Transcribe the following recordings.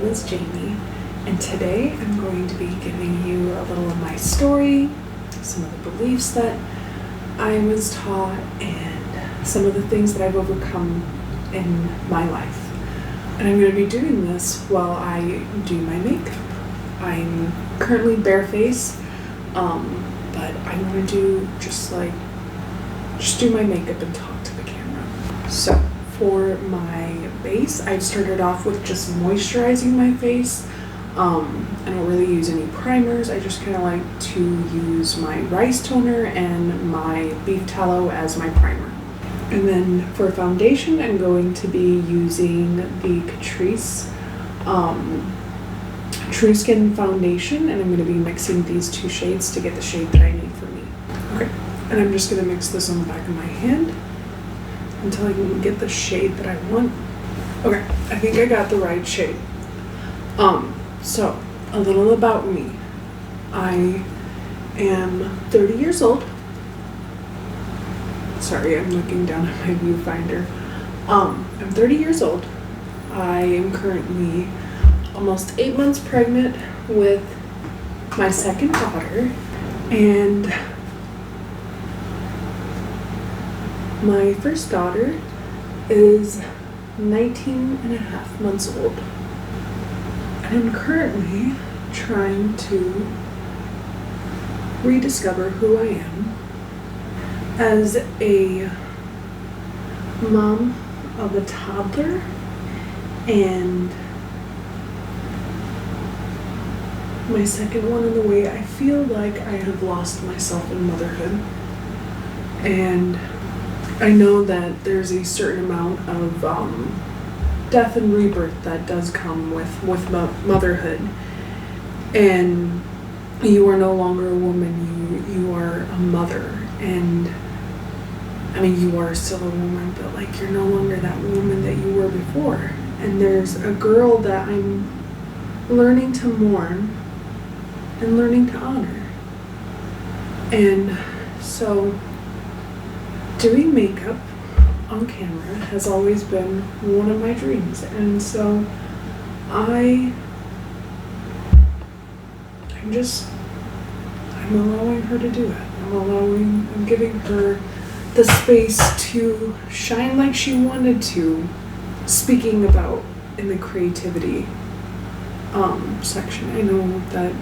is Jamie, and today I'm going to be giving you a little of my story, some of the beliefs that I was taught, and some of the things that I've overcome in my life. And I'm going to be doing this while I do my makeup. I'm currently barefaced, but I want to do just do my makeup and talk to the camera. So for my base, I've started off with just moisturizing my face. I don't really use any primers. I just kind of like to use my rice toner and my beef tallow as my primer. And then for foundation, I'm going to be using the Catrice True Skin Foundation, and I'm going to be mixing these two shades to get the shade that I need for me. Okay, and I'm just going to mix this on the back of my hand until I can get the shade that I want. Okay, I think I got the right shade. So a little about me. I am 30 years old. Sorry, I'm looking down at my viewfinder. I'm 30 years old. I am currently almost 8 months pregnant with my second daughter, and my first daughter is 19 and a half months old. And I'm currently trying to rediscover who I am as a mom of a toddler and my second one in the way. I feel like I have lost myself in motherhood, and I know that there's a certain amount of death and rebirth that does come with motherhood, and you are no longer a woman, you are a mother. And I mean, you are still a woman, but like, you're no longer that woman that you were before. And there's a girl that I'm learning to mourn and learning to honor. And so doing makeup on camera has always been one of my dreams. And so I'm allowing her to do it. I'm giving her the space to shine like she wanted to, speaking about in the creativity section. I know that,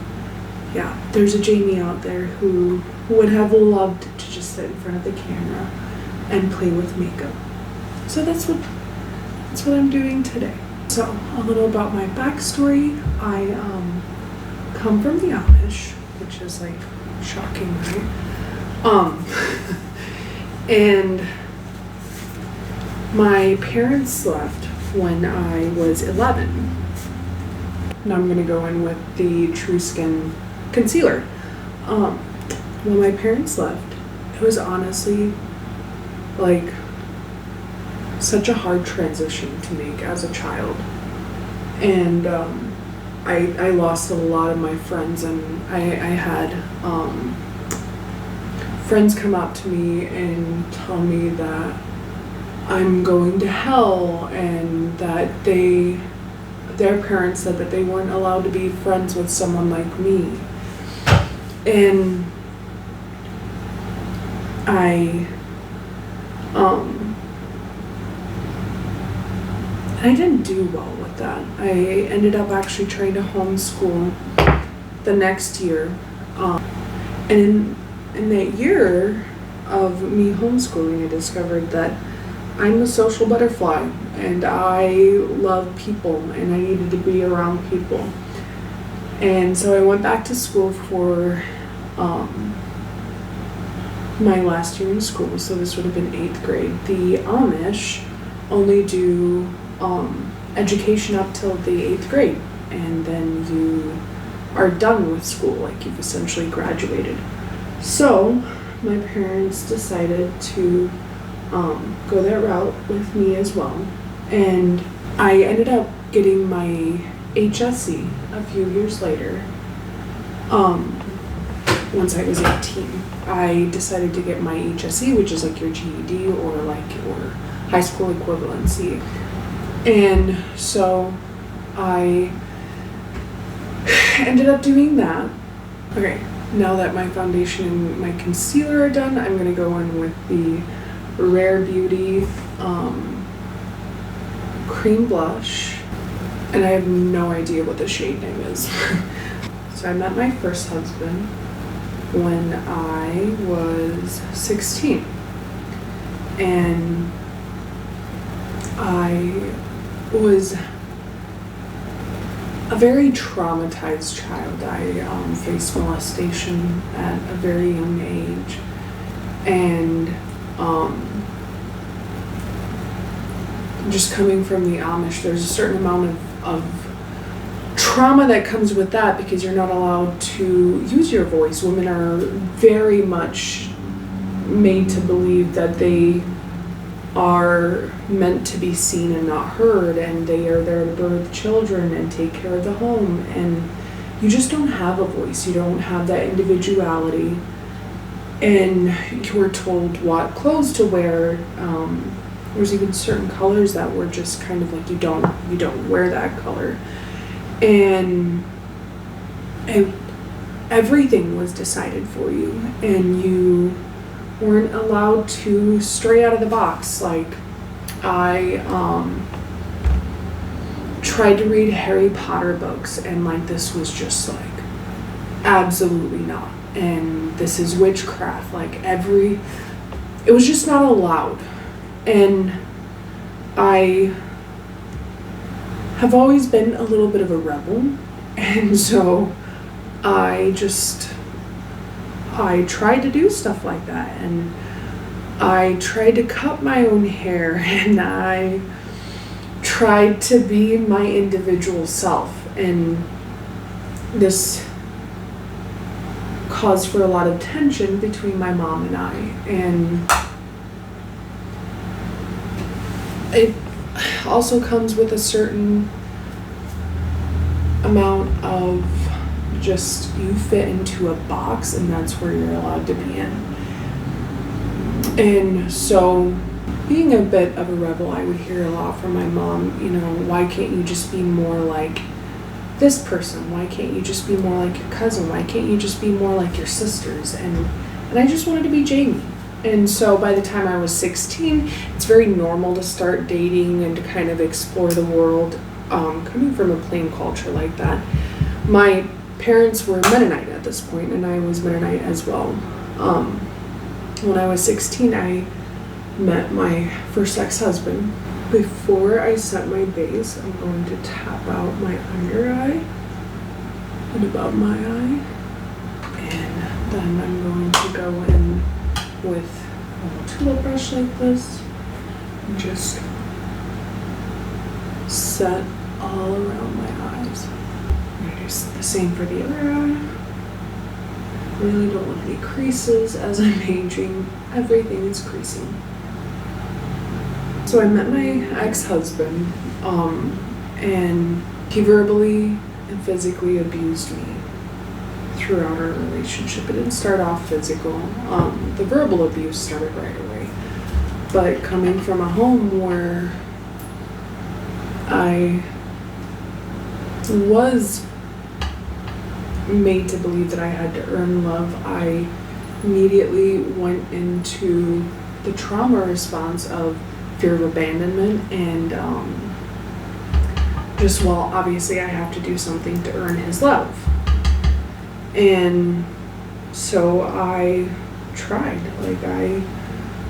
yeah, there's a Jamie out there who would have loved to just sit in front of the camera and play with makeup. So that's what I'm doing today. So a little about my backstory. I come from the Amish, which is like shocking, right? And my parents left when I was 11. Now I'm gonna go in with the True Skin concealer. When my parents left, it was honestly like such a hard transition to make as a child. And I lost a lot of my friends, and I had friends come up to me and tell me that I'm going to hell, and that their parents said that they weren't allowed to be friends with someone like me. And I didn't do well with that. I ended up actually trying to homeschool the next year. And in that year of me homeschooling, I discovered that I'm a social butterfly, and I love people, and I needed to be around people. And so I went back to school for my last year in school, so this would have been 8th grade. The Amish only do education up till the 8th grade, and then you are done with school, like you've essentially graduated. So my parents decided to go that route with me as well, and I ended up getting my HSE a few years later. Once I was 18, I decided to get my HSE, which is like your GED or like your high school equivalency. And so I Ended up doing that. Okay, now that my foundation and my concealer are done, I'm gonna go in with the Rare Beauty cream blush, and I have no idea what the shade name is. So I met my first husband when I was 16, and I was a very traumatized child. I faced molestation at a very young age, and just coming from the Amish, there's a certain amount of trauma that comes with that because you're not allowed to use your voice. Women are very much made to believe that they are meant to be seen and not heard, and they are there to birth children and take care of the home, and you just don't have a voice. You don't have that individuality, and you're told what clothes to wear. There's even certain colors that were just kind of like, you don't wear that color, and everything was decided for you, and you weren't allowed to stray out of the box. Like, I tried to read Harry Potter books, and like, this was just like, absolutely not, and this is witchcraft. Like, it was just not allowed. And I have always been a little bit of a rebel, and so I tried to do stuff like that, and I tried to cut my own hair, and I tried to be my individual self, and this caused for a lot of tension between my mom and I, and it also comes with a certain amount of just, you fit into a box, and that's where you're allowed to be in. And so, being a bit of a rebel, I would hear a lot from my mom, why can't you just be more like this person? Why can't you just be more like your cousin? Why can't you just be more like your sisters? And I just wanted to be Jamie. And so by the time I was 16, it's very normal to start dating and to kind of explore the world, coming from a plain culture like that. My parents were Mennonite at this point, and I was Mennonite as well. When I was 16, I met my first ex-husband. Before I set my base, I'm going to tap out my under eye and above my eye, and then I'm going to go in with a little tulip brush like this and just set all around my eyes. I'm going to do the same for the other eye. Really don't want any creases as I'm aging. Everything is creasing. So I met my ex-husband, and he verbally and physically abused me throughout our relationship. It didn't start off physical. The verbal abuse started right away. But coming from a home where I was made to believe that I had to earn love, I immediately went into the trauma response of fear of abandonment and obviously I have to do something to earn his love. And so I tried,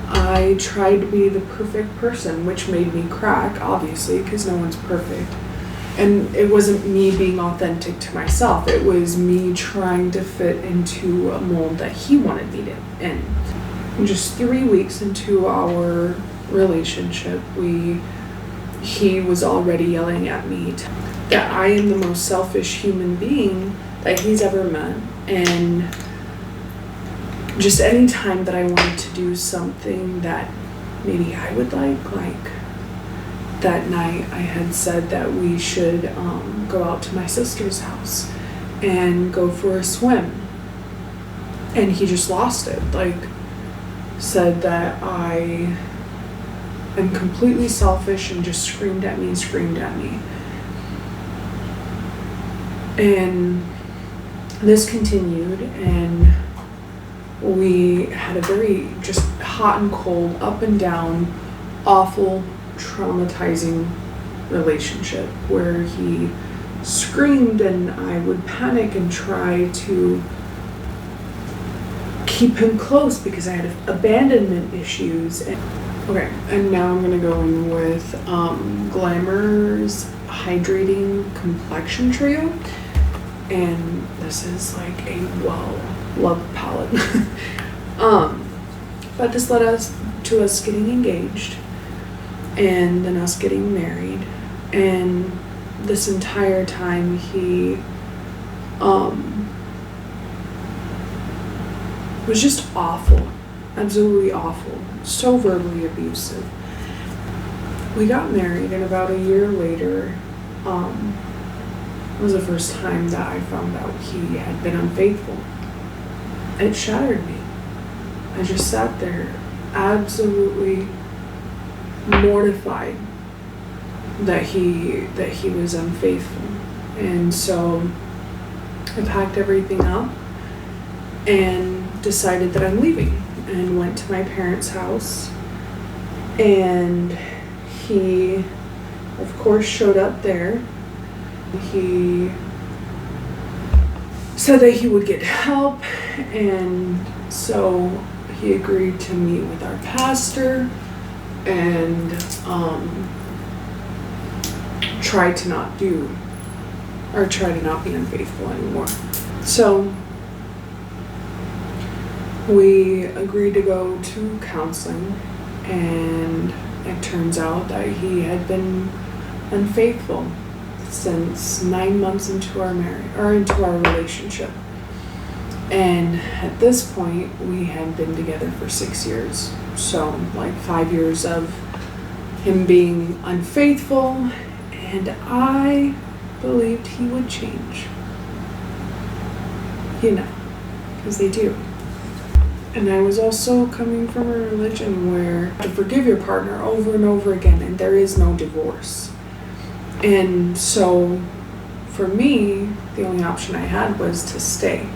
I tried to be the perfect person, which made me crack, obviously, because no one's perfect. And it wasn't me being authentic to myself, it was me trying to fit into a mold that he wanted me to in. And just 3 weeks into our relationship, he was already yelling at me that I am the most selfish human being that he's ever met, and just any time that I wanted to do something that maybe I would like that night I had said that we should go out to my sister's house and go for a swim, and he just lost it, said that I am completely selfish and just screamed at me. And this continued, and we had a very just hot and cold, up and down, awful, traumatizing relationship where he screamed and I would panic and try to keep him close because I had abandonment issues. And now I'm gonna go in with Glamour's Hydrating Complexion Trio, and this is like a well-loved palette. But this led to us getting engaged, and then us getting married, and this entire time he was just awful, absolutely awful, so verbally abusive. We got married, and about a year later, was the first time that I found out he had been unfaithful. It shattered me. I just sat there absolutely mortified that he was unfaithful. And so I packed everything up and decided that I'm leaving, and went to my parents' house, and he of course showed up there. He said that he would get help, and so he agreed to meet with our pastor and try to not be unfaithful anymore. So we agreed to go to counseling, and it turns out that he had been unfaithful since 9 months into our relationship. And at this point, we had been together for 6 years. So like 5 years of him being unfaithful, and I believed he would change. Because they do. And I was also coming from a religion where you have to forgive your partner over and over again, and there is no divorce. And so for me, the only option I had was to stay,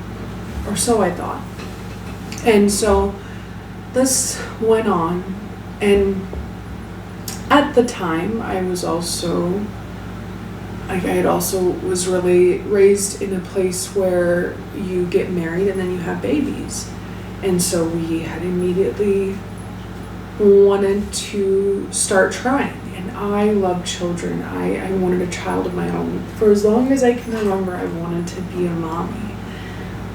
or so I thought. And so this went on, and at the time I was also was really raised in a place where you get married and then you have babies. And so we had immediately wanted to start trying. And I love children. I wanted a child of my own. For as long as I can remember, I wanted to be a mommy.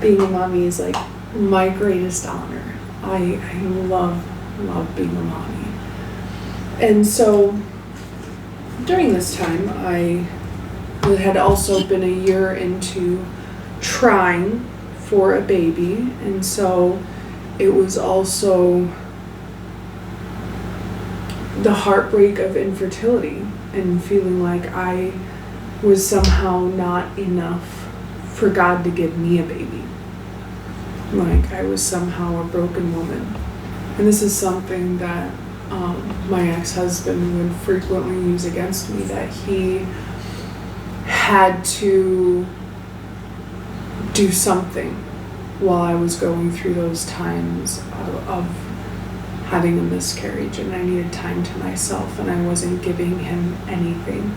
Being a mommy is like my greatest honor. I love being a mommy. And so during this time, I had also been a year into trying for a baby. And so it was also the heartbreak of infertility and feeling like I was somehow not enough for God to give me a baby. Like I was somehow a broken woman. And this is something that my ex-husband would frequently use against me, that he had to do something while I was going through those times of having a miscarriage, and I needed time to myself, and I wasn't giving him anything.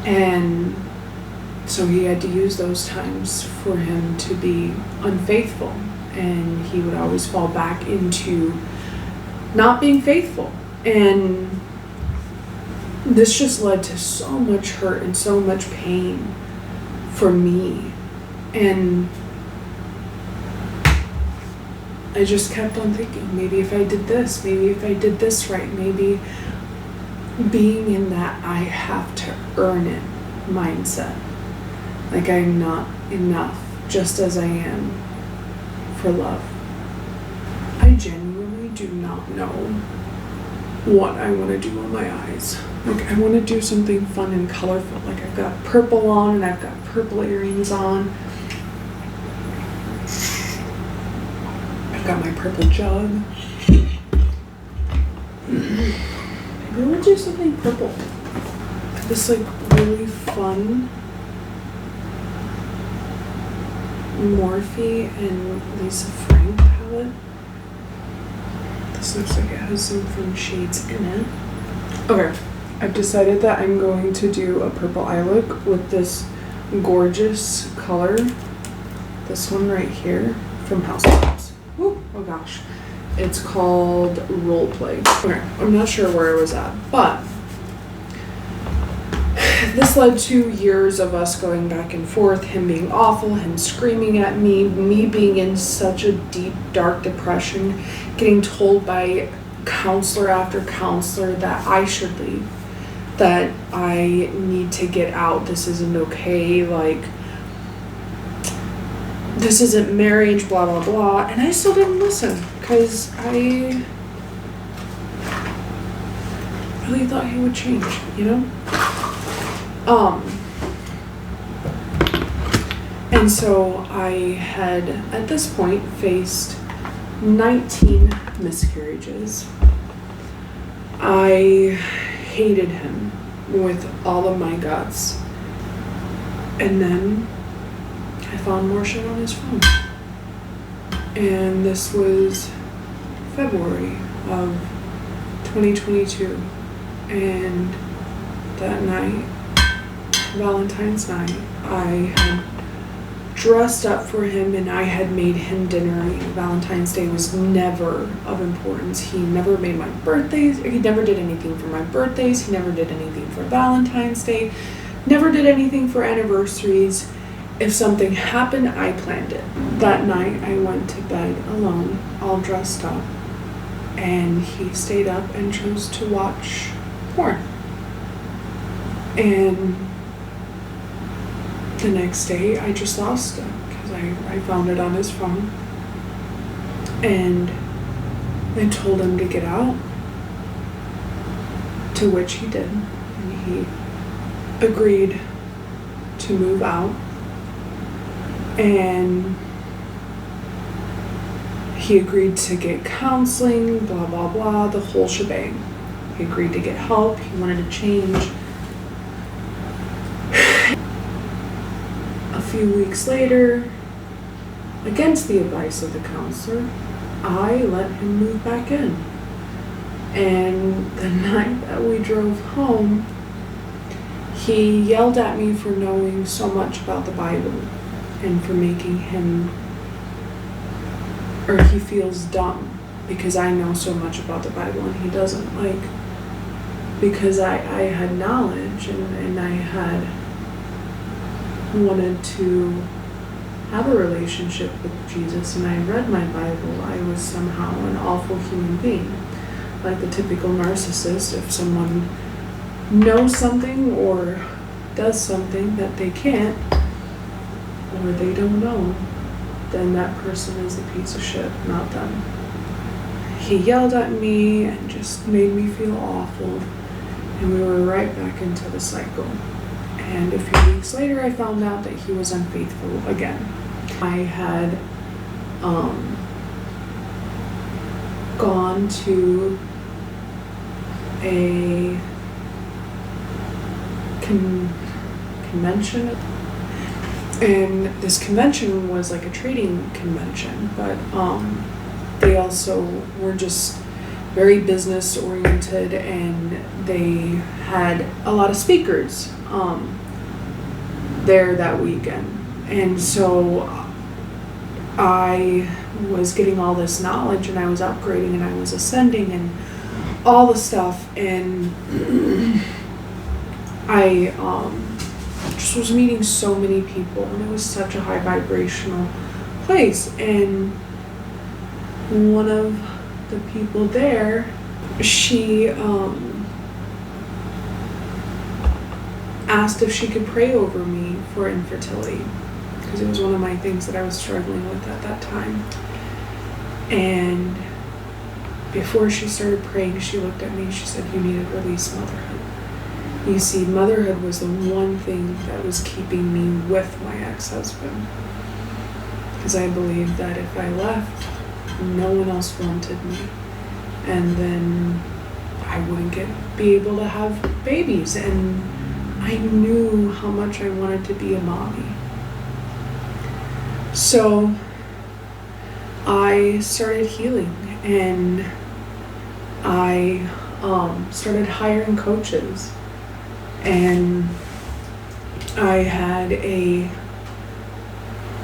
And so he had to use those times for him to be unfaithful, and he would always fall back into not being faithful. And this just led to so much hurt and so much pain for me. And I just kept on thinking, maybe if I did this, maybe if I did this right, maybe being in that I have to earn it mindset. Like I'm not enough just as I am for love. I genuinely do not know what I want to do on my eyes. Like I want to do something fun and colorful. Like I've got purple on and I've got purple earrings on. I've got my purple jug. Maybe we'll do something purple. This like really fun Morphe and Lisa Frank palette. This looks like it has some fun shades in it. Okay, I've decided that I'm going to do a purple eye look with this gorgeous color. This one right here from House of Labs. Oh gosh. It's called Roleplay. Okay, I'm not sure where I was at, but this led to years of us going back and forth, him being awful, him screaming at me being in such a deep, dark depression, getting told by counselor after counselor that I should leave, that I need to get out, this isn't okay, like, this isn't marriage, blah, blah, blah, and I still didn't listen, because I really thought he would change, you know? And so I had, at this point, faced 19 miscarriages. I hated him with all of my guts. And then I found more shit on his phone. And this was February of 2022. And that night, Valentine's night, I had dressed up for him and I had made him dinner. Valentine's Day was never of importance. He never made my birthdays. He never did anything for my birthdays. He never did anything for Valentine's Day. Never did anything for anniversaries. If something happened, I planned it. That night, I went to bed alone, all dressed up, and he stayed up and chose to watch porn. And the next day, I just lost it because I found it on his phone. And I told him to get out, to which he did. And he agreed to move out. And he agreed to get counseling, blah, blah, blah, the whole shebang. He agreed to get help. He wanted to change. A few weeks later, against the advice of the counselor, I let him move back in. And the night that we drove home, he yelled at me for knowing so much about the Bible and for making him, or he feels dumb because I know so much about the Bible and he doesn't, like, because I had knowledge and I had wanted to have a relationship with Jesus and I read my Bible, I was somehow an awful human being. Like the typical narcissist, if someone knows something or does something that they can't or they don't know, then that person is a piece of shit, not them. He yelled at me and just made me feel awful, and we were right back into the cycle. And a few weeks later, I found out that he was unfaithful again. I had gone to a convention, and this convention was like a trading convention, but they also were just very business oriented, and they had a lot of speakers there that weekend. And so I was getting all this knowledge and I was upgrading and I was ascending and all the stuff, and I just was meeting so many people, and it was such a high vibrational place. And one of the people there, she asked if she could pray over me for infertility, because it was one of my things that I was struggling with at that time. And before she started praying, she looked at me and she said, "You need to release motherhood." You see, motherhood was the one thing that was keeping me with my ex-husband, because I believed that if I left, no one else wanted me, and then I wouldn't be able to have babies. And I knew how much I wanted to be a mommy. So I started healing, and I started hiring coaches, and I had a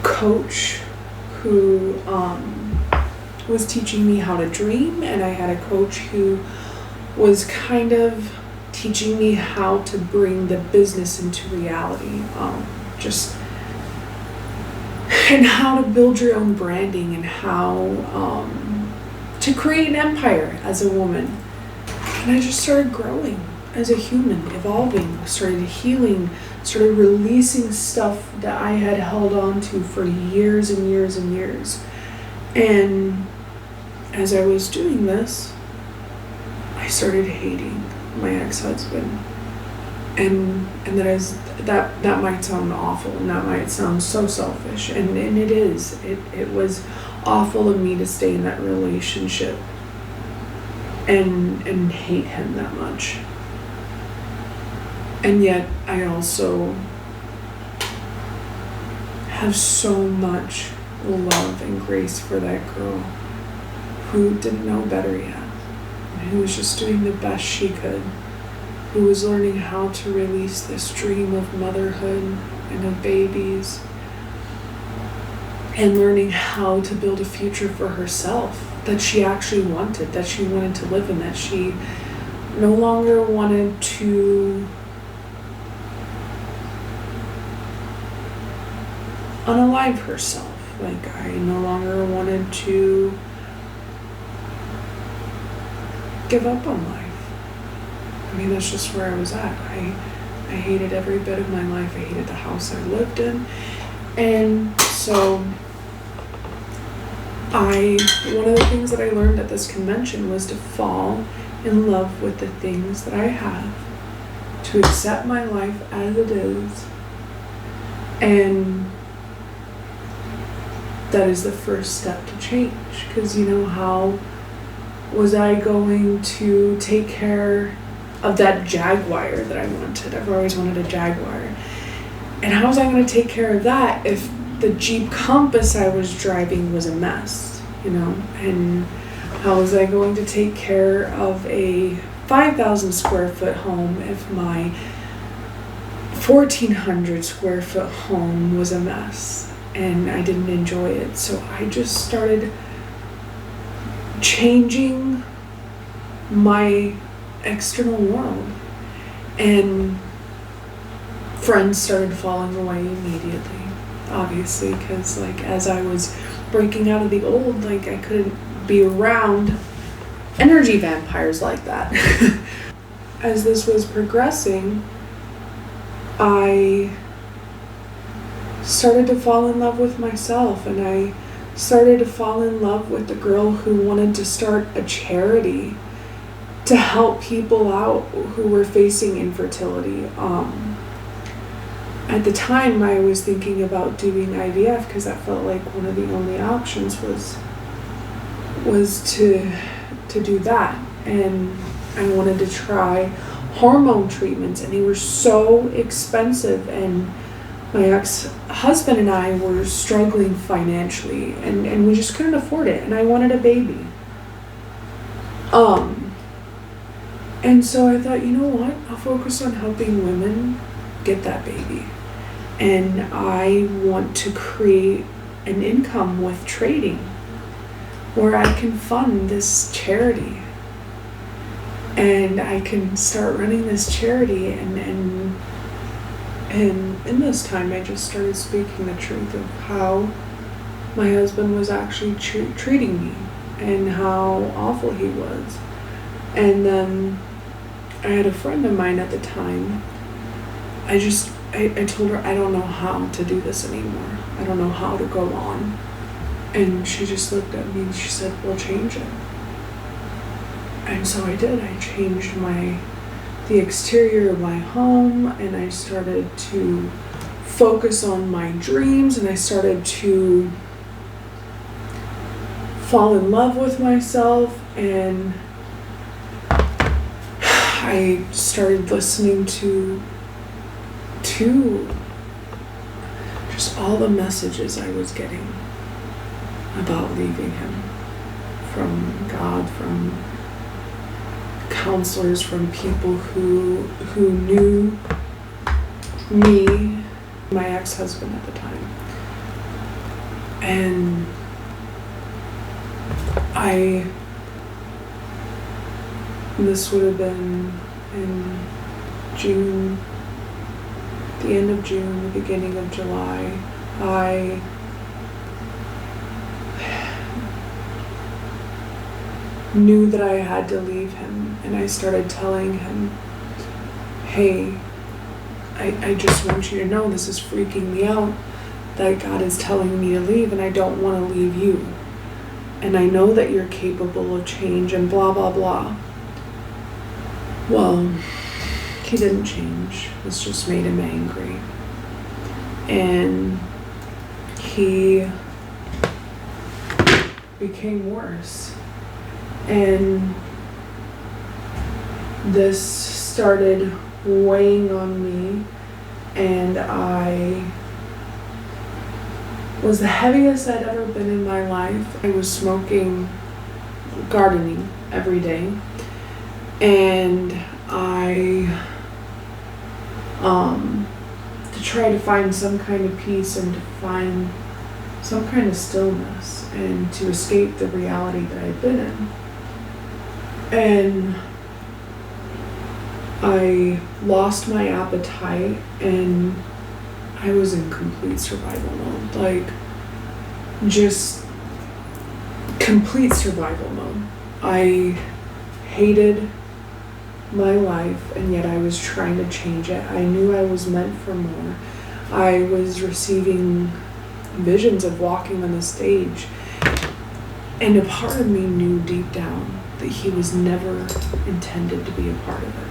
coach who was teaching me how to dream, and I had a coach who was kind of teaching me how to bring the business into reality, and how to build your own branding, and how to create an empire as a woman. And I just started growing as a human, evolving, started healing, started releasing stuff that I had held on to for years and years and years. And as I was doing this, I started hating my ex-husband. And that might sound awful, and that might sound so selfish, and it is. It was awful of me to stay in that relationship and hate him that much. And yet I also have so much love and grace for that girl who didn't know better yet, and who was just doing the best she could, who was learning how to release this dream of motherhood and of babies, and learning how to build a future for herself that she actually wanted, that she wanted to live in, that she no longer wanted to unalive herself. Like, I no longer wanted to give up on life. I mean, that's just where I was at. I hated every bit of my life. I hated the house I lived in. And so one of the things that I learned at this convention was to fall in love with the things that I have, to accept my life as it is. And that is the first step to change. Because, how was I going to take care of that Jaguar that I wanted? I've always wanted a Jaguar. And how was I going to take care of that if the Jeep Compass I was driving was a mess, And how was I going to take care of a 5,000 square foot home if my 1,400 square foot home was a mess and I didn't enjoy it? So I just started changing my external world, and friends started falling away immediately, obviously, because as I was breaking out of the old, I couldn't be around energy vampires like that. As this was progressing, I started to fall in love with myself, and I started to fall in love with the girl who wanted to start a charity to help people out who were facing infertility. At the time, I was thinking about doing IVF because I felt like one of the only options was to do that. And I wanted to try hormone treatments, and they were so expensive, and my ex-husband and I were struggling financially, and we just couldn't afford it, and I wanted a baby. And so I thought, you know what, I'll focus on helping women get that baby. And I want to create an income with trading where I can fund this charity. And I can start running this charity, and in this time I just started speaking the truth of how my husband was actually treating me and how awful he was. And then I had a friend of mine at the time. I told her, I don't know how to do this anymore. I don't know how to go on. And she just looked at me and she said, well, change it. And so I did. I changed the exterior of my home, and I started to focus on my dreams, and I started to fall in love with myself, and I started listening to just all the messages I was getting about leaving him from God, from counselors, from people who knew me, my ex-husband at the time. And this would have been in June, the end of June, the beginning of July. I knew that I had to leave him, and I started telling him, hey, I just want you to know this is freaking me out, that God is telling me to leave, and I don't want to leave you. And I know that you're capable of change, and blah, blah, blah. Well, he didn't change. This just made him angry. And he became worse. And this started weighing on me, and I was the heaviest I'd ever been in my life. I was smoking, gardening every day, and I to try to find some kind of peace and to find some kind of stillness and to escape the reality that I'd been in. And I lost my appetite, and I was in complete survival mode, like just complete survival mode. I hated my life, and yet I was trying to change it. I knew I was meant for more. I was receiving visions of walking on the stage, and a part of me knew deep down that he was never intended to be a part of it.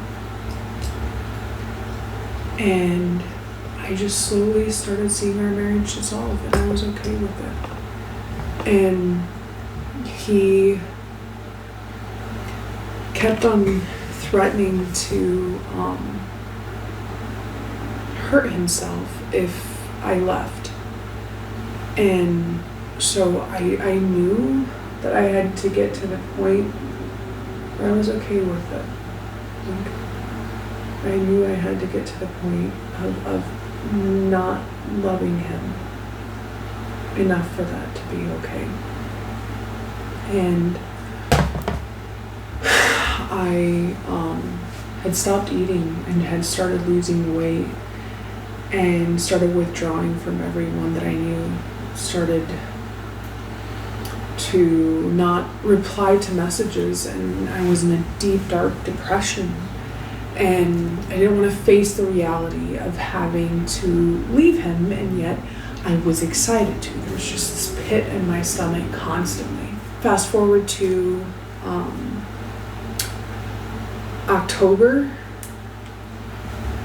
And I just slowly started seeing our marriage dissolve, and I was okay with it. And he kept on threatening to hurt himself if I left. And so I knew that I had to get to the point where I was okay with it. Like, I knew I had to get to the point of not loving him enough for that to be okay. And I had stopped eating and had started losing weight and started withdrawing from everyone that I knew, started to not reply to messages, and I was in a deep, dark depression. And I didn't want to face the reality of having to leave him, and yet I was excited to. There was just this pit in my stomach constantly. Fast forward to October.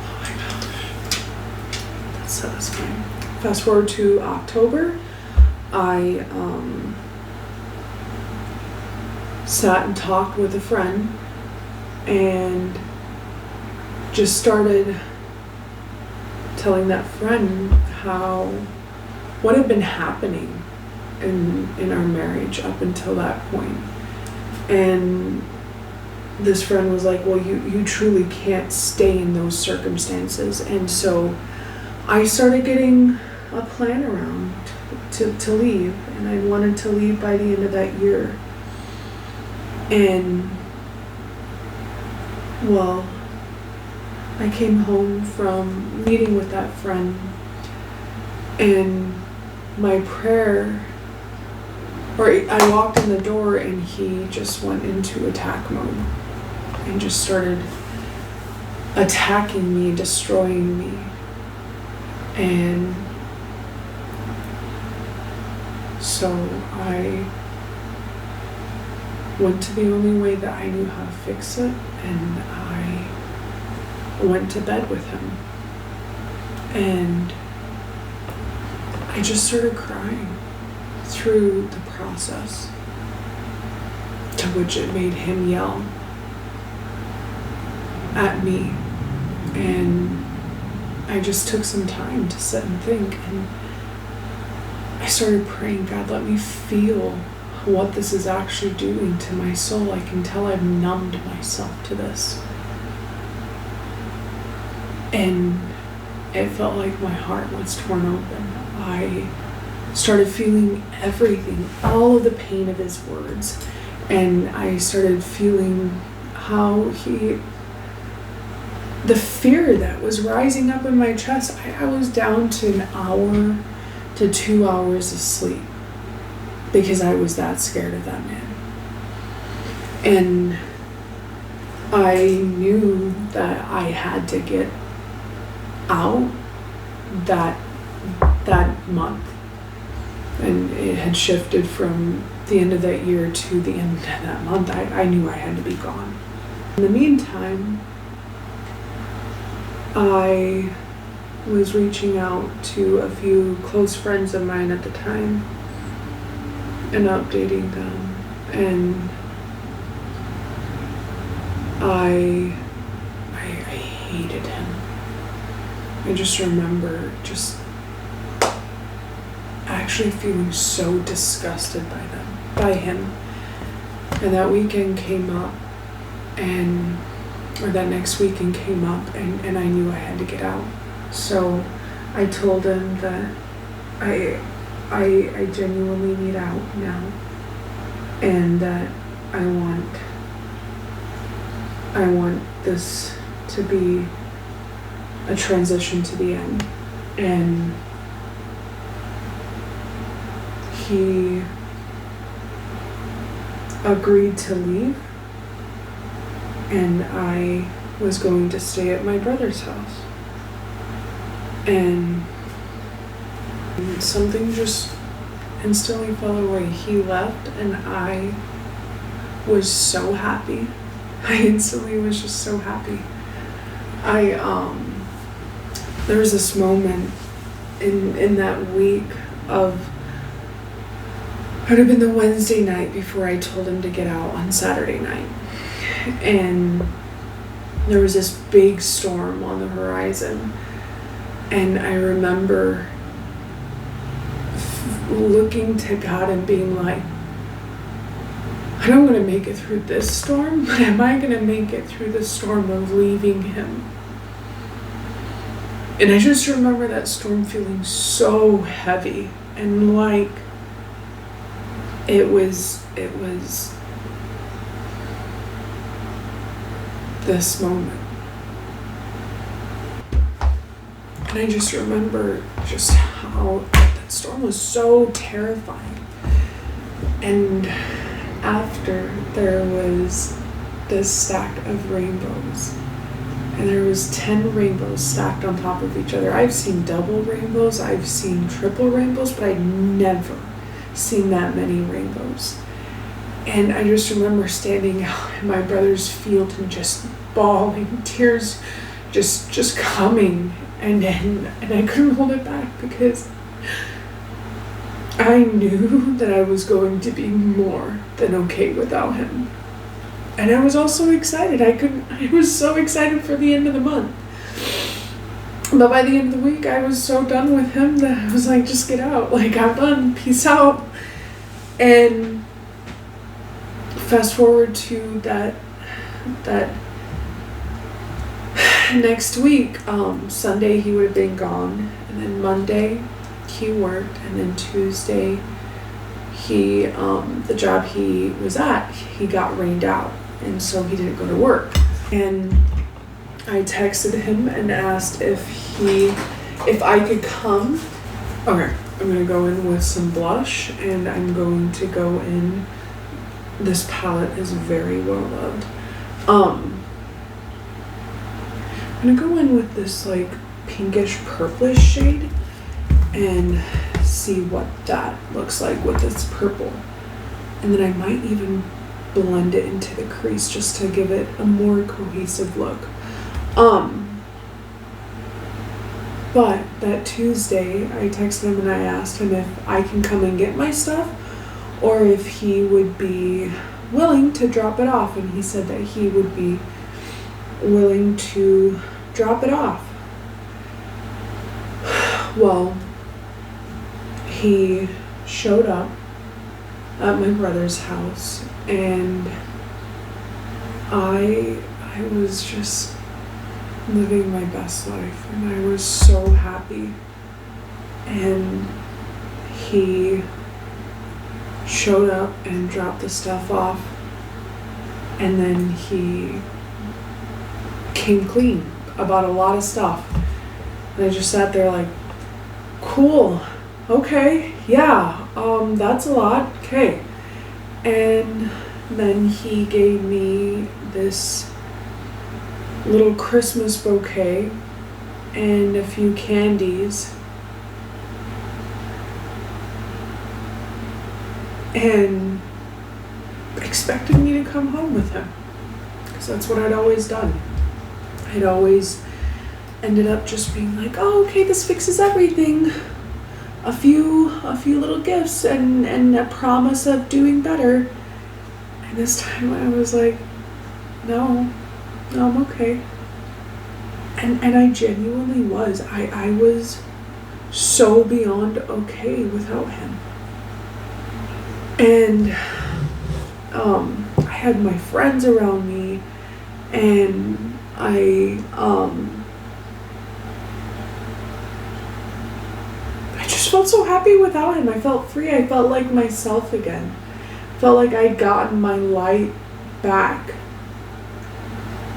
Oh my gosh. That's satisfying. Fast forward to October. I sat and talked with a friend and just started telling that friend what had been happening in our marriage up until that point. And this friend was like, well, you truly can't stay in those circumstances. And so I started getting a plan around to leave, and I wanted to leave by the end of that year. And well, I came home from meeting with that friend, and my prayer, or I walked in the door and he just went into attack mode and just started attacking me, destroying me. And so I went to the only way that I knew how to fix it, and I went to bed with him. And I just started crying through the process, to which it made him yell at me. And I just took some time to sit and think, and I started praying, God, let me feel what this is actually doing to my soul. I can tell I've numbed myself to this. And it felt like my heart was torn open. I started feeling everything, all of the pain of his words. And I started feeling how the fear that was rising up in my chest. I was down to an hour to 2 hours of sleep because I was that scared of that man. And I knew that I had to get out that month. And it had shifted from the end of that year to the end of that month. I knew I had to be gone. In the meantime, I was reaching out to a few close friends of mine at the time and updating them. And I hated him. I just remember just actually feeling so disgusted by him. And that weekend came up, or that next weekend came up, and I knew I had to get out. So I told him that I genuinely need out now, and that I want this to be a transition to the end. And he agreed to leave, and I was going to stay at my brother's house. And something just instantly fell away. He left, and I was so happy. I instantly was just so happy. There was this moment in that week of, it would have been the Wednesday night before I told him to get out on Saturday night. And there was this big storm on the horizon. And I remember looking to God and being like, I don't want to make it through this storm, but am I going to make it through the storm of leaving him? And I just remember that storm feeling so heavy, and like it was this moment. And I just remember just how that storm was so terrifying. And after, there was this stack of rainbows. And there was 10 rainbows stacked on top of each other. I've seen double rainbows, I've seen triple rainbows, but I'd never seen that many rainbows. And I just remember standing out in my brother's field and just bawling, tears just coming. And I couldn't hold it back because I knew that I was going to be more than okay without him. And I was also excited. I was so excited for the end of the month. But by the end of the week, I was so done with him that I was like, just get out. Like, I'm done. Peace out. And fast forward to that next week, Sunday he would have been gone, and then Monday he worked, and then Tuesday he the job he was at, he got rained out, and so he didn't go to work. And I texted him and asked if I could come. Okay, I'm gonna go in with some blush, and I'm going to go in, this palette is very well loved. I'm gonna go in with this like pinkish purplish shade and see what that looks like with this purple. And then I might even blend it into the crease just to give it a more cohesive look. But that Tuesday, I texted him and I asked him if I can come and get my stuff or if he would be willing to drop it off. And he said that he would be willing to drop it off. Well, he showed up at my brother's house, and I was just living my best life, and I was so happy. And he showed up and dropped the stuff off, and then he came clean about a lot of stuff. And I just sat there like, cool, okay, yeah, that's a lot, okay. And then he gave me this little Christmas bouquet and a few candies, and expected me to come home with him, because that's what I'd always done. I'd always ended up just being like, oh, okay, this fixes everything. A few little gifts and a promise of doing better. And this time I was like, no, I'm okay. And I genuinely was. I was so beyond okay without him. And I had my friends around me, and I just felt so happy without him. I felt free. I felt like myself again. I felt like I'd gotten my light back.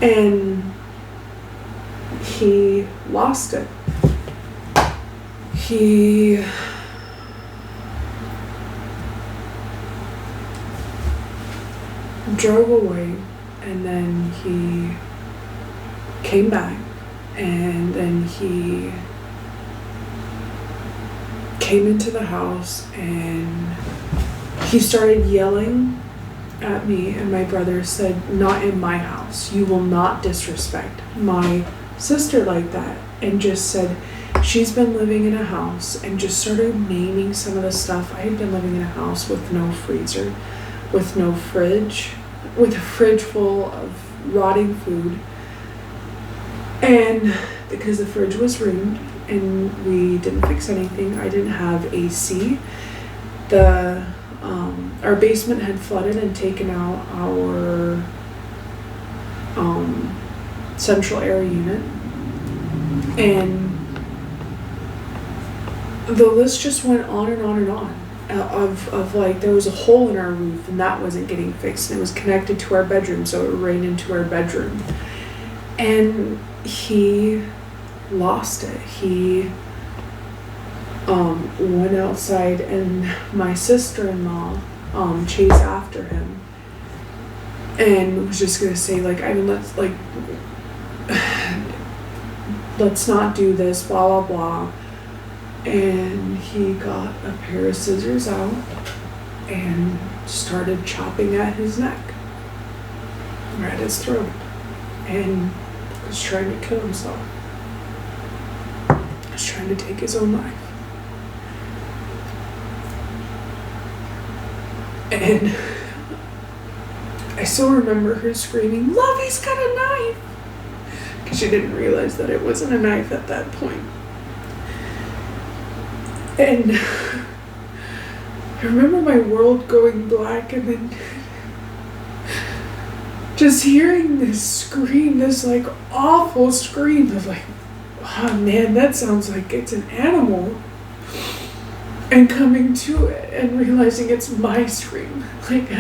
And he lost it. He drove away, and then he came back, and then he came into the house, and he started yelling at me, and my brother said, not in my house. You will not disrespect my sister like that. And just said, she's been living in a house, and just started naming some of the stuff. I had been living in a house with no freezer, with no fridge, with a fridge full of rotting food. And because the fridge was ruined and we didn't fix anything, I didn't have AC. Our basement had flooded and taken out our central air unit, and the list just went on and on and on of like, there was a hole in our roof and that wasn't getting fixed, and it was connected to our bedroom, so it rained into our bedroom. And he lost it. He went outside, and my sister-in-law chased after him and was just gonna say, like, I mean, let's not do this, blah blah blah. And he got a pair of scissors out and started chopping at his neck, or at his throat, and was trying to kill himself. Was trying to take his own life. And I still remember her screaming, Lovey's got a knife! Because she didn't realize that it wasn't a knife at that point. And I remember my world going black, and then just hearing this scream, this like awful scream of like, oh man, that sounds like it's an animal. And coming to it and realizing it's my scream. Like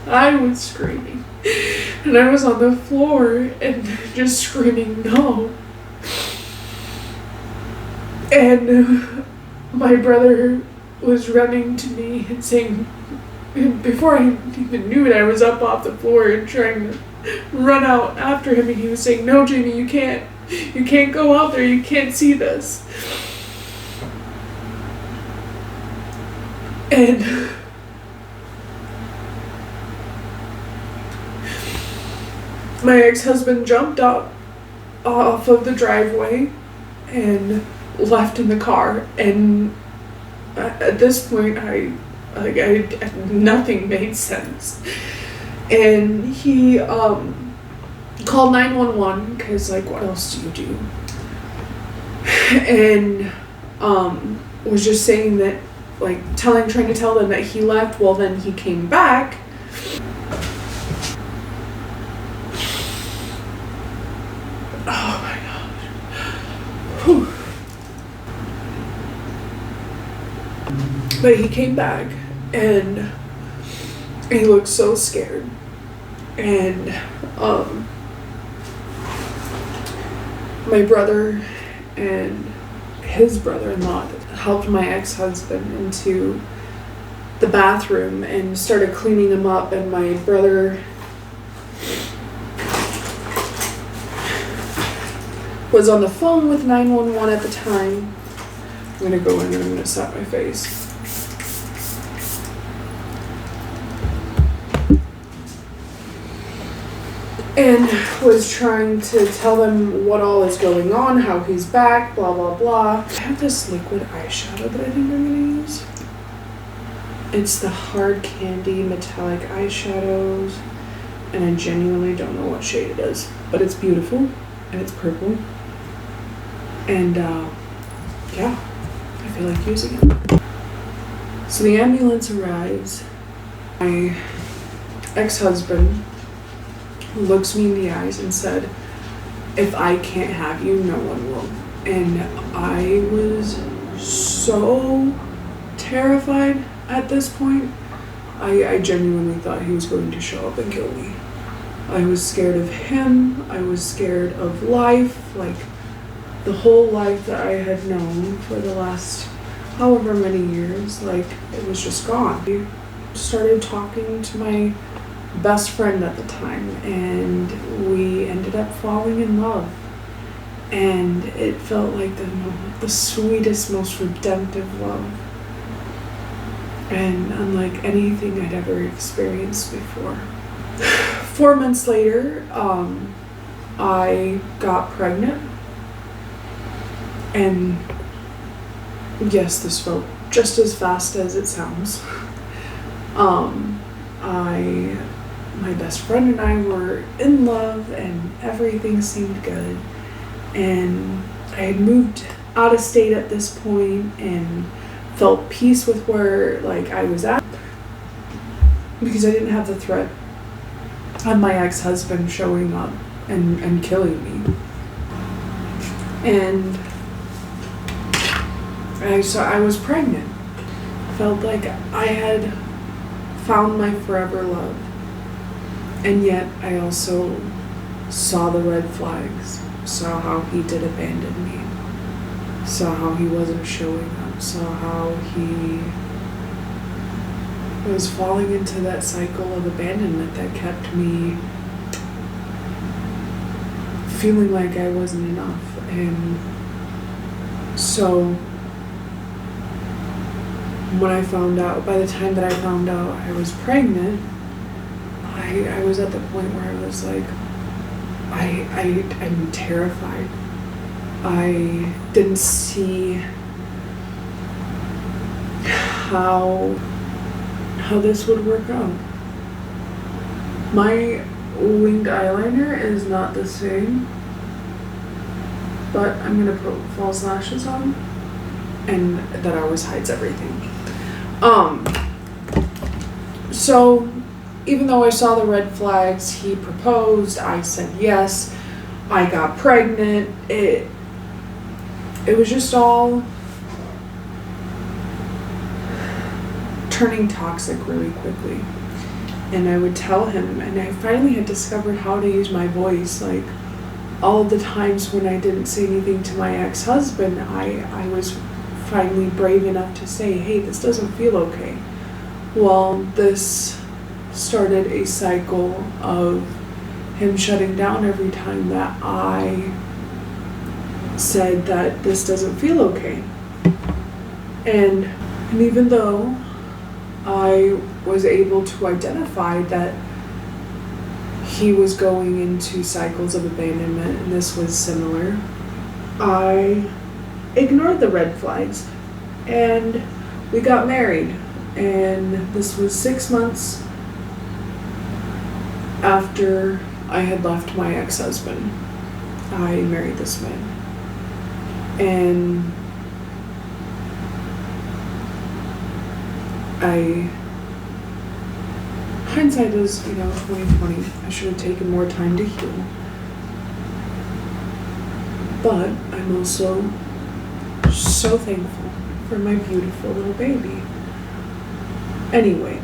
I was screaming. And I was on the floor and just screaming, no. And my brother was running to me and saying, before I even knew it, I was up off the floor and trying to run out after him, and he was saying, no, Jamie, you can't go out there, you can't see this. And my ex-husband jumped up off of the driveway and left in the car, and at this point nothing made sense. And he called 911 because, like, what else do you do? And was just saying that like trying to tell them that he left. Well, then he came back. Oh my gosh. Whew. But he came back and he looked so scared. And my brother and his brother-in-law helped my ex-husband into the bathroom and started cleaning him up, and my brother was on the phone with 911 at the time. I'm gonna go in and I'm gonna slap my face. And was trying to tell them what all is going on, how he's back, blah, blah, blah. I have this liquid eyeshadow that I think I'm gonna use. It's the Hard Candy Metallic Eyeshadows, and I genuinely don't know what shade it is, but it's beautiful, and it's purple. And yeah, I feel like using it. So the ambulance arrives. My ex-husband looks me in the eyes and said, "If I can't have you, no one will." And I was so terrified at this point. I genuinely thought he was going to show up and kill me. I was scared of him. I was scared of life, like the whole life that I had known for the last however many years, like it was just gone. I started talking to my best friend at the time, and we ended up falling in love, and it felt like the sweetest, most redemptive love, and unlike anything I'd ever experienced before. 4 months later, I got pregnant, and yes, this felt just as fast as it sounds. My best friend and I were in love and everything seemed good, and I had moved out of state at this point and felt peace with where like I was at, because I didn't have the threat of my ex-husband showing up and killing me. And I was pregnant. Felt like I had found my forever love. And yet I also saw the red flags, saw how he did abandon me, saw how he wasn't showing up, saw how he was falling into that cycle of abandonment that kept me feeling like I wasn't enough. And so when I found out, by the time that I found out I was pregnant, I was at the point where I was like, I'm terrified. I didn't see how this would work out. My winged eyeliner is not the same, but I'm gonna put false lashes on, and that always hides everything. So even though I saw the red flags, he proposed, I said yes, I got pregnant. It was just all turning toxic really quickly. And I would tell him, and I finally had discovered how to use my voice. Like all of the times when I didn't say anything to my ex-husband, I was finally brave enough to say, hey, this doesn't feel okay. Well, this started a cycle of him shutting down every time that I said that this doesn't feel okay. And even though I was able to identify that he was going into cycles of abandonment and this was similar, I ignored the red flags and we got married. And this was 6 months after I had left my ex-husband. I married this man. And hindsight is, 2020. I should have taken more time to heal. But I'm also so thankful for my beautiful little baby. Anyway,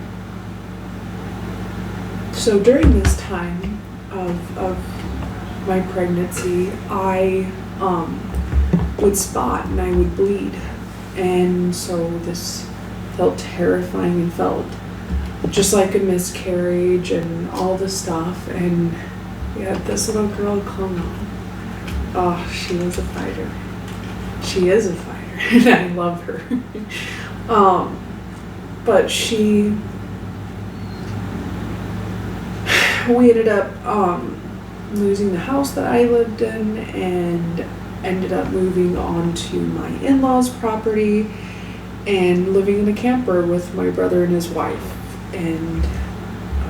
so during this time of my pregnancy, I would spot and I would bleed. And so this felt terrifying and felt just like a miscarriage and all the stuff. And we had this little girl clung on. Oh, she was a fighter. She is a fighter, and I love her. But we ended up losing the house that I lived in and ended up moving on to my in-laws' property and living in a camper with my brother and his wife. And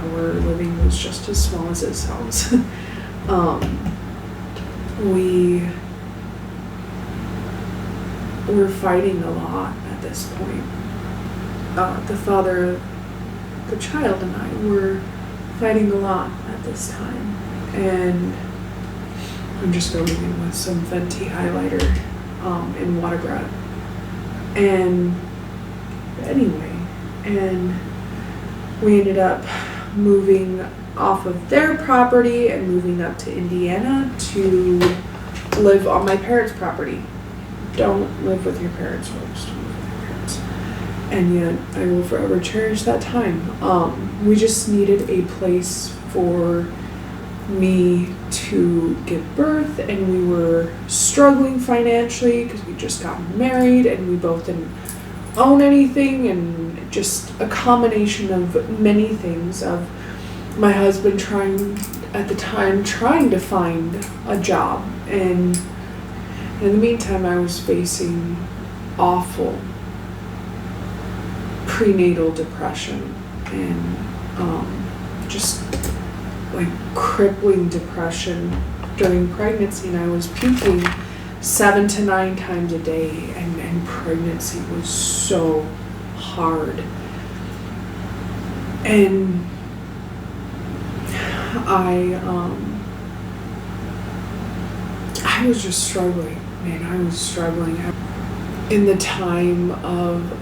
our living was just as small as it sounds. We were fighting a lot at this point. The father of the child and I were fighting a lot at this time. And I'm just going in with some Fenty highlighter in Watergrad. And anyway, we ended up moving off of their property and moving up to Indiana to live on my parents' property. Don't live with your parents, folks. Don't live with your parents. And yet, I will forever cherish that time. We just needed a place for me to give birth, and we were struggling financially because we just got married and we both didn't own anything, and just a combination of many things of my husband trying to find a job, and in the meantime I was facing awful prenatal depression and just like crippling depression during pregnancy, and I was puking 7 to 9 times a day, and pregnancy was so hard. And I was just struggling, man. I was struggling in the time of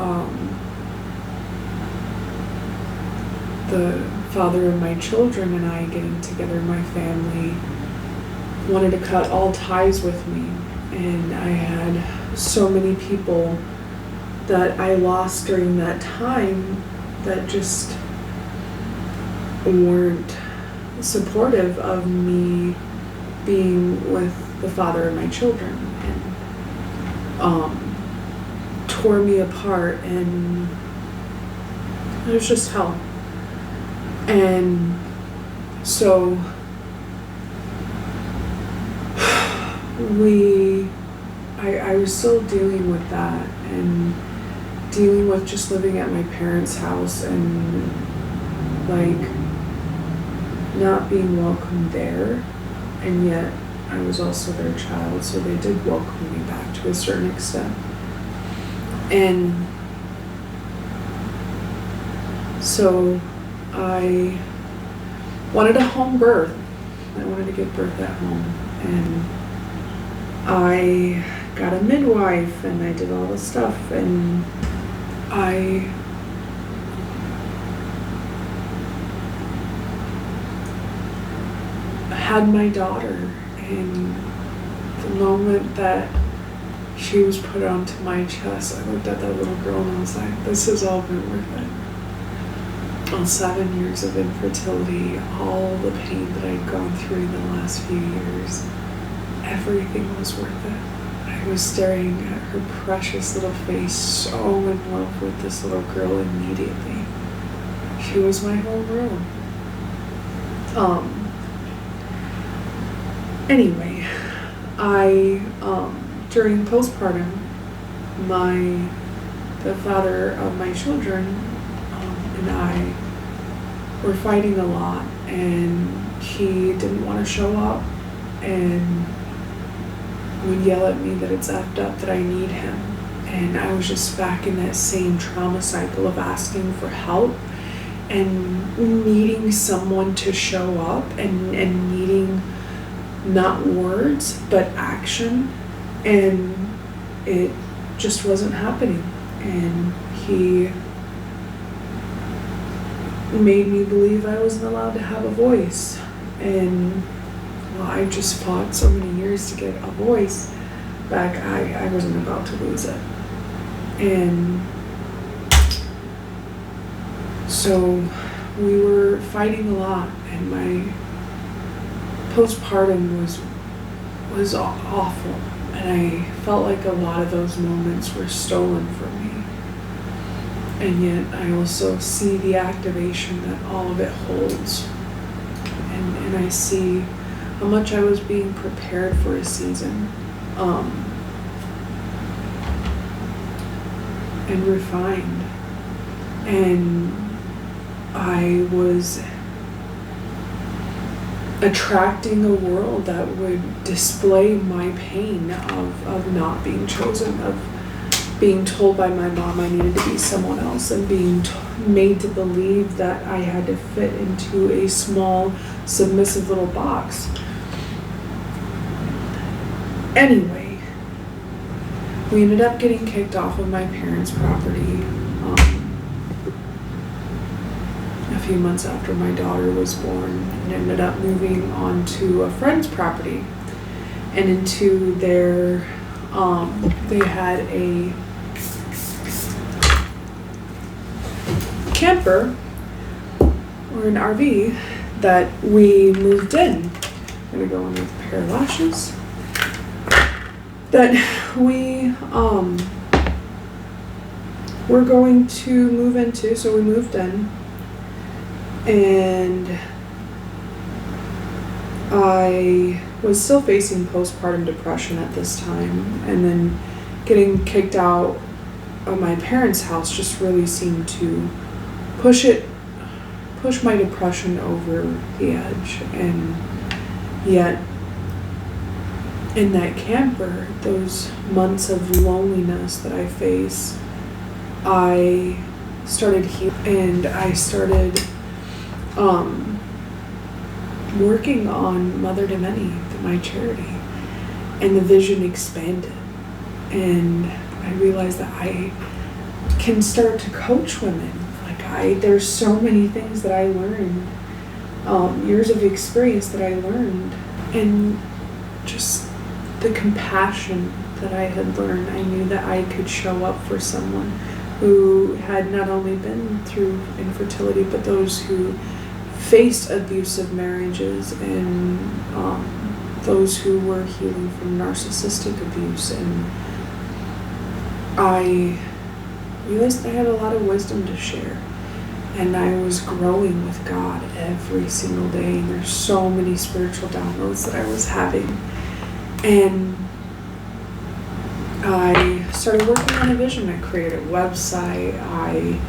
the father of my children and I getting together. My family wanted to cut all ties with me, and I had so many people that I lost during that time that just weren't supportive of me being with the father of my children, and tore me apart, and it was just hell. And so I was still dealing with that, and dealing with just living at my parents' house and like not being welcome there, and yet I was also their child, so they did welcome me back to a certain extent. And so I wanted a home birth. I wanted to give birth at home, and I got a midwife, and I did all the stuff, and I had my daughter, and the moment that she was put onto my chest, I looked at that little girl and I was like, this has all been worth it. All 7 years of infertility, all the pain that I'd gone through in the last few years, everything was worth it. I was staring at her precious little face, so in love with this little girl immediately. She was my whole world. Anyway, during postpartum, the father of my children and I were fighting a lot, and he didn't want to show up and would yell at me that it's effed up that I need him. And I was just back in that same trauma cycle of asking for help and needing someone to show up and needing not words but action, and it just wasn't happening. And he made me believe I wasn't allowed to have a voice. And well, I just fought so many years to get a voice back. I wasn't about to lose it. And so we were fighting a lot, and my postpartum was awful, and I felt like a lot of those moments were stolen from me. And yet I also see the activation that all of it holds, and I see how much I was being prepared for a season, and refined. And I was attracting a world that would display my pain of not being chosen, of being told by my mom I needed to be someone else, and being made to believe that I had to fit into a small, submissive little box. Anyway, we ended up getting kicked off of my parents' property a few months after my daughter was born, and ended up moving on to a friend's property and into their, they had a camper or an RV that we moved in. I'm gonna go in with a pair of lashes. That we were going to move into, so we moved in, and I was still facing postpartum depression at this time, and then getting kicked out of my parents' house just really seemed to push my depression over the edge. And yet in that camper, those months of loneliness that I face, I started healing, and I started working on Mother to Many, my charity, and the vision expanded, and I realized that I can start to coach women. There's so many things that I learned, years of experience that I learned, and just the compassion that I had learned. I knew that I could show up for someone who had not only been through infertility, but those who faced abusive marriages, and those who were healing from narcissistic abuse. And I realized I had a lot of wisdom to share, and I was growing with God every single day, and there's so many spiritual downloads that I was having. And I started working on a vision. I created a website. I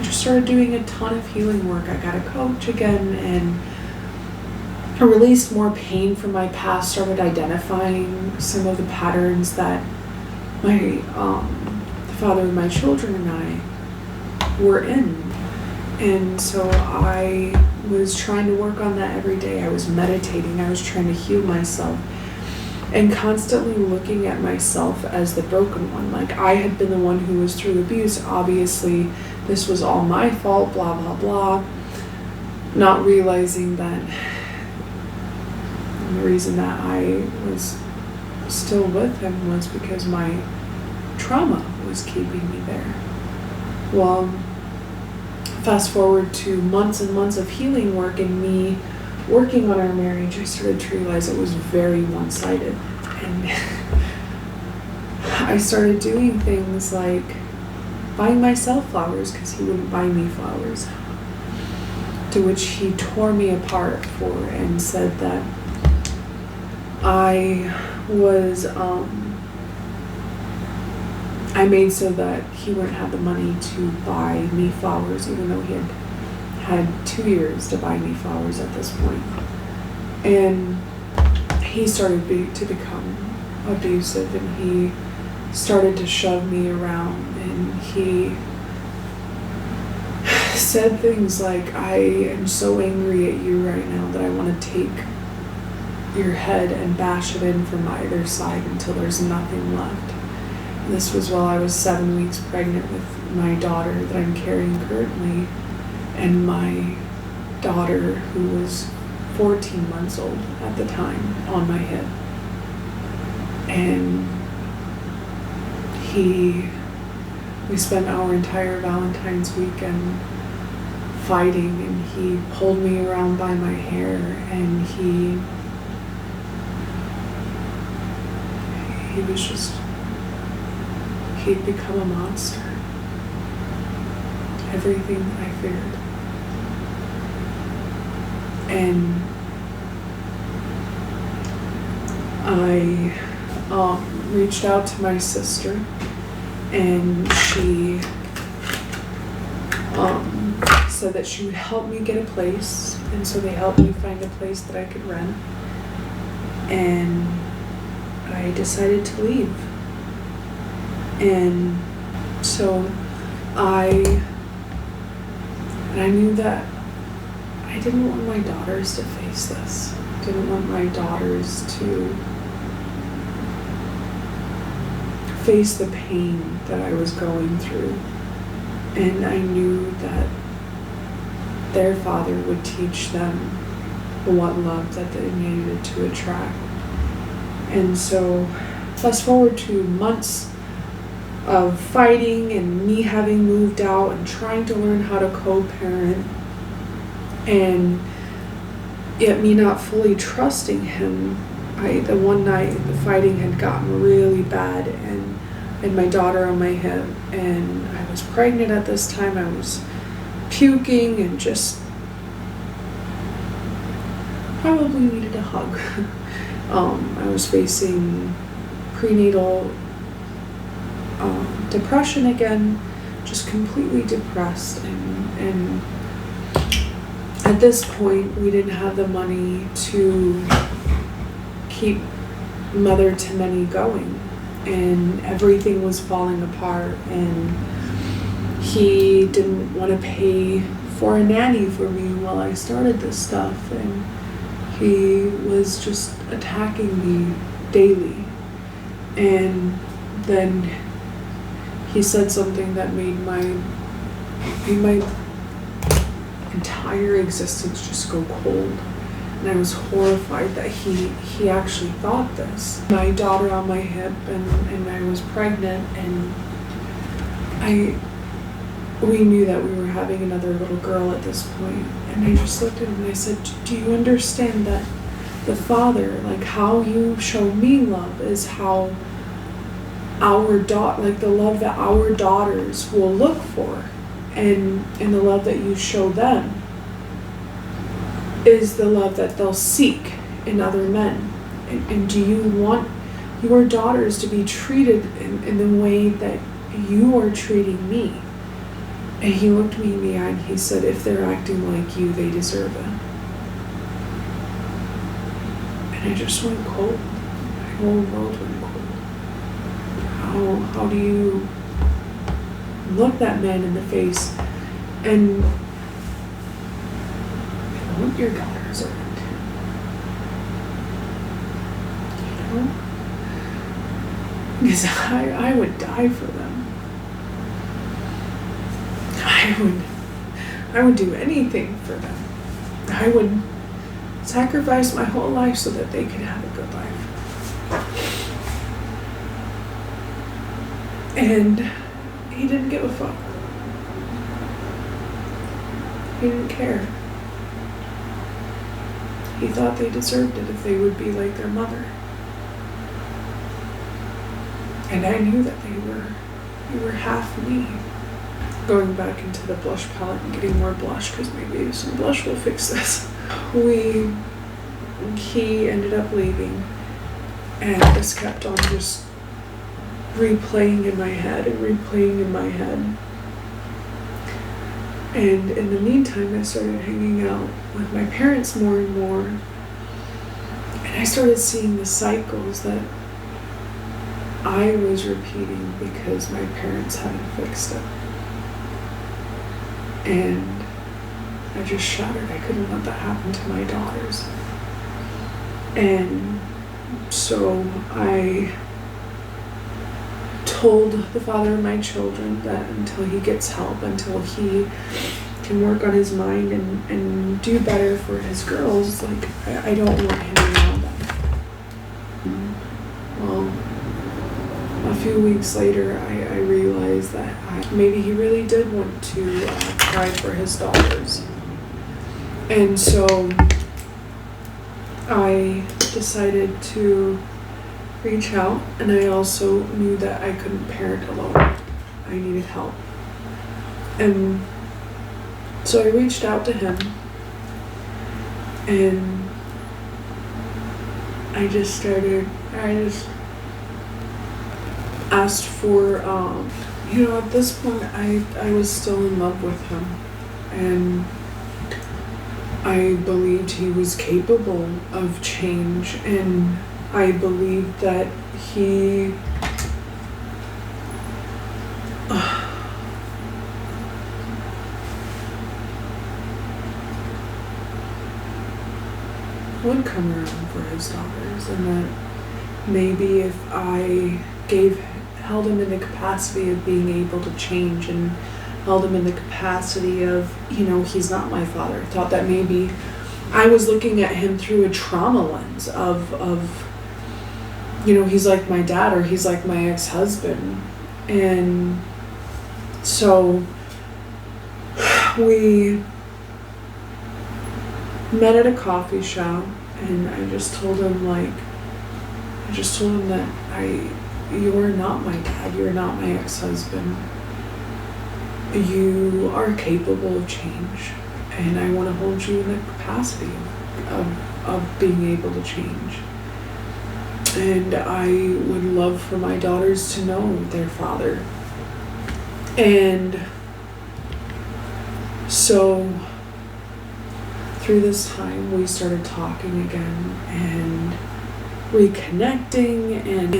just started doing a ton of healing work. I got a coach again, and I released more pain from my past, started identifying some of the patterns that my the father of my children and I were in. And so I was trying to work on that every day. I was meditating. I was trying to heal myself, and constantly looking at myself as the broken one. Like, I had been the one who was through abuse. Obviously, this was all my fault, blah, blah, blah. Not realizing that the reason that I was still with him was because my trauma was keeping me there. Well, fast forward to months and months of healing work and me working on our marriage, I started to realize it was very one-sided. And I started doing things like buying myself flowers because he wouldn't buy me flowers, to which he tore me apart for and said that I was, I made so that he wouldn't have the money to buy me flowers, even though he had 2 years to buy me flowers at this point. And he started to become abusive, and he started to shove me around, and he said things like, I am so angry at you right now that I want to take your head and bash it in from either side until there's nothing left. And this was while I was 7 weeks pregnant with my daughter that I'm carrying currently, and my daughter, who was 14 months old at the time, on my hip. And we spent our entire Valentine's weekend fighting, and he pulled me around by my hair, and he'd become a monster. Everything I feared. And I reached out to my sister, and she said that she would help me get a place, and so they helped me find a place that I could rent, and I decided to leave. And so I knew that I didn't want my daughters to face this. I didn't want my daughters to face the pain that I was going through. And I knew that their father would teach them what love that they needed to attract. And so, fast forward to months of fighting and me having moved out and trying to learn how to co-parent, and yet me not fully trusting him. The one night the fighting had gotten really bad, and I had my daughter on my hip, and I was pregnant at this time. I was puking and just probably needed a hug. I was facing prenatal depression again, just completely depressed, and at this point we didn't have the money to keep Mother to Many going, and everything was falling apart, and he didn't want to pay for a nanny for me while I started this stuff, and he was just attacking me daily. And then he said something that made my entire existence just go cold. And I was horrified that he actually thought this. My daughter on my hip, and I was pregnant, and we knew that we were having another little girl at this point. And I just looked at him and I said, do you understand that the Father, like how you show me love, is how the love that our daughters will look for, and the love that you show them is the love that they'll seek in other men. And do you want your daughters to be treated in the way that you are treating me? And he looked me in the eye and he said, if they're acting like you, they deserve it. And I just went cold. My whole world went cold. How do you look that man in the face and want your daughters around? You know? Because I would die for them. I would do anything for them. I would sacrifice my whole life so that they could have a good life. And he didn't give a fuck. He didn't care. He thought they deserved it if they would be like their mother. And I knew that they were half me. Going back into the blush palette and getting more blush, because maybe some blush will fix this. He ended up leaving, and this kept on just replaying in my head and replaying in my head. And in the meantime, I started hanging out with my parents more and more, and I started seeing the cycles that I was repeating because my parents hadn't fixed it. And I just shattered. I couldn't let that happen to my daughters. And so I told the father of my children that until he gets help, until he can work on his mind and do better for his girls, like, I don't want him around them. Well, a few weeks later, I realized that maybe he really did want to provide for his daughters. And so I decided to reach out, and I also knew that I couldn't parent alone. I needed help. And so I reached out to him, and I just asked for, at this point I was still in love with him, and I believed he was capable of change, and I believed that he would come around for his daughters, and that maybe if I held him in the capacity of being able to change, and held him in the capacity of, he's not my father. I thought that maybe I was looking at him through a trauma lens of he's like my dad, or he's like my ex-husband. And so we met at a coffee shop, and I just told him that you're not my dad, you're not my ex-husband. You are capable of change, and I want to hold you in the capacity of being able to change. And I would love for my daughters to know their father. And so through this time, we started talking again and reconnecting, and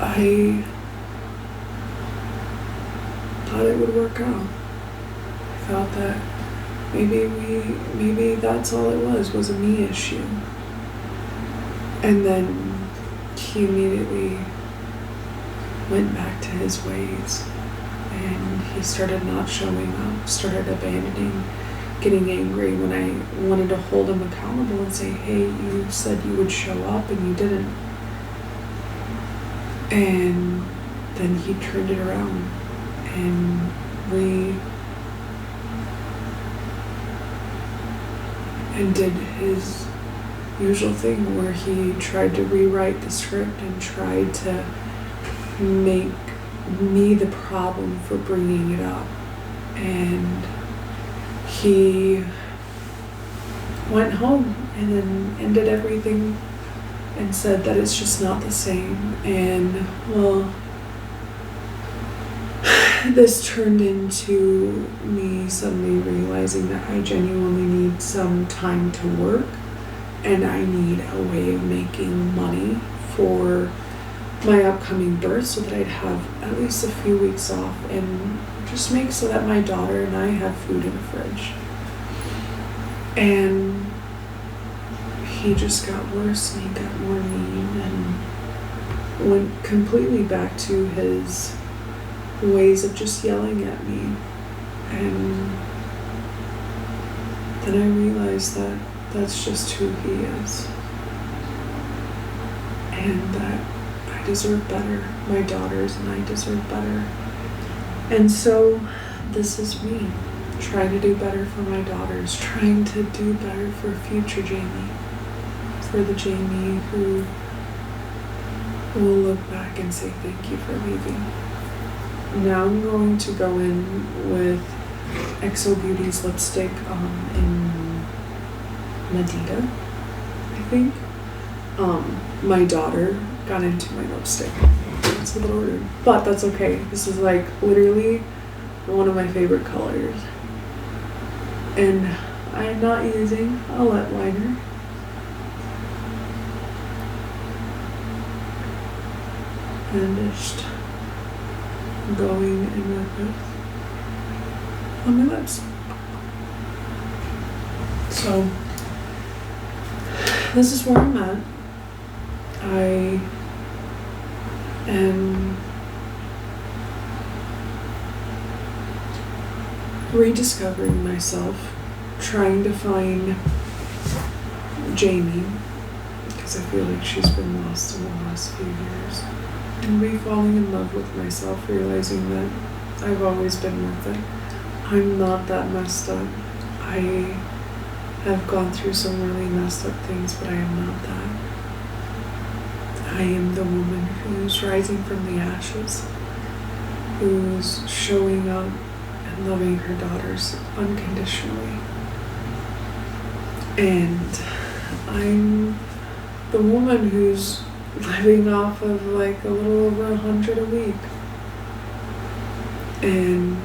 I thought it would work out. I thought that maybe that's all it was a me issue. And then he immediately went back to his ways, and he started not showing up, started abandoning, getting angry when I wanted to hold him accountable and say, hey, you said you would show up and you didn't. And then he turned it around and did his usual thing where he tried to rewrite the script and tried to make me the problem for bringing it up. And he went home and then ended everything and said that it's just not the same. And well, this turned into me suddenly realizing that I genuinely need some time to work, and I need a way of making money for my upcoming birth so that I'd have at least a few weeks off and just make so that my daughter and I have food in the fridge. And he just got worse, and he got more mean and went completely back to his ways of just yelling at me. And then I realized that that's just who he is, and that I deserve better. My daughters and I deserve better. And so this is me trying to do better for my daughters, trying to do better for future Jamie, for the Jamie who will look back and say thank you for leaving. Now I'm going to go in with XO Beauty's lipstick in Medita, I think. My daughter got into my lipstick. It's a little rude, but that's okay. This is like literally one of my favorite colors. And I'm not using a lip liner. and just going in with it on my lips. So this is where I'm at. I am rediscovering myself, trying to find Jamie, because I feel like she's been lost in the last few years, and re-falling in love with myself, realizing that I've always been worth it. I'm not that messed up. I have gone through some really messed up things, but I am not that. I am the woman who's rising from the ashes, who's showing up and loving her daughters unconditionally. And I'm the woman who's living off of like a little over 100 a week. And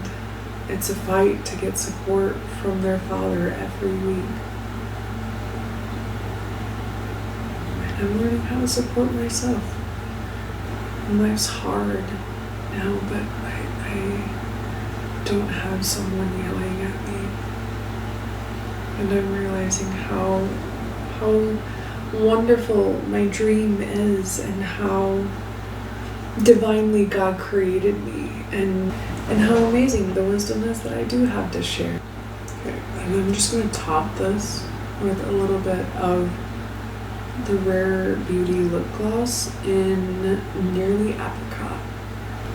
it's a fight to get support from their father every week. And I'm learning how to support myself. And life's hard now, but I don't have someone yelling at me. And I'm realizing how wonderful my dream is, and how divinely God created me, and how amazing the wisdom is that I do have to share. Okay, and I'm just going to top this with a little bit of the Rare Beauty lip gloss in Nearly Apricot.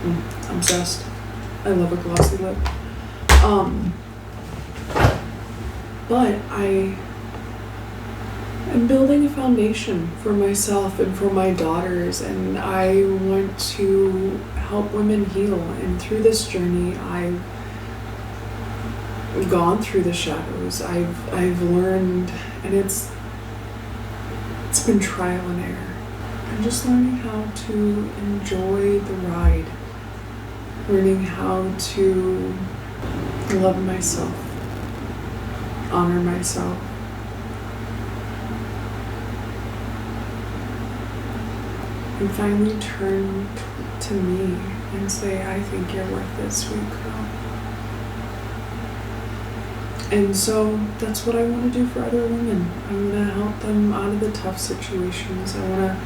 I'm obsessed. I love a glossy lip. But I am building a foundation for myself and for my daughters, and I want to help women heal. And through this journey, I've gone through the shadows. I've learned, and it's been trial and error. I'm just learning how to enjoy the ride, learning how to love myself, honor myself, and finally turn to me and say, I think you're worth this, sweet girl. And so that's what I want to do for other women. I want to help them out of the tough situations. I want to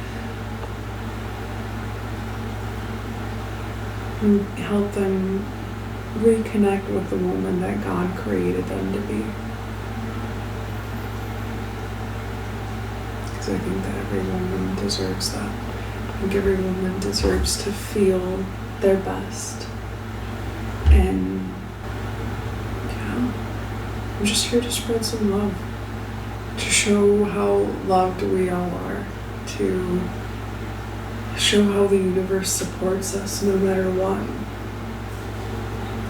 help them reconnect with the woman that God created them to be. Because I think that every woman deserves that. I think every woman deserves to feel their best. And I'm just here to spread some love, to show how loved we all are, to show how the universe supports us no matter what,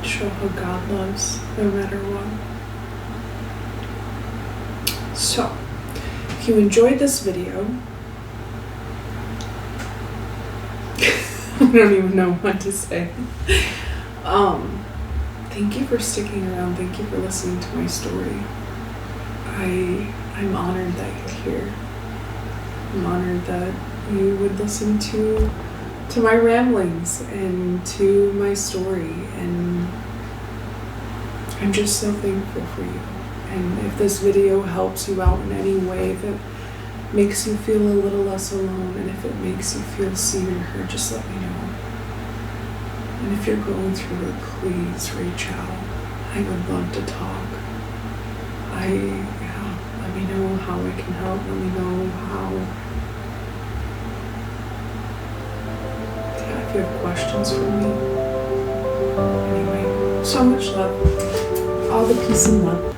show how God loves no matter what. So, if you enjoyed this video, I don't even know what to say. Thank you for sticking around. Thank you for listening to my story. I'm honored that you're here. I'm honored that you would listen to my ramblings and to my story, and I'm just so thankful for you. And if this video helps you out in any way, if it makes you feel a little less alone, and if it makes you feel seen and heard, just let me know. And if you're going through it, please reach out. I would love to talk. Let me know how I can help. Let me know if you have questions for me. Anyway, so much love. All the peace and love.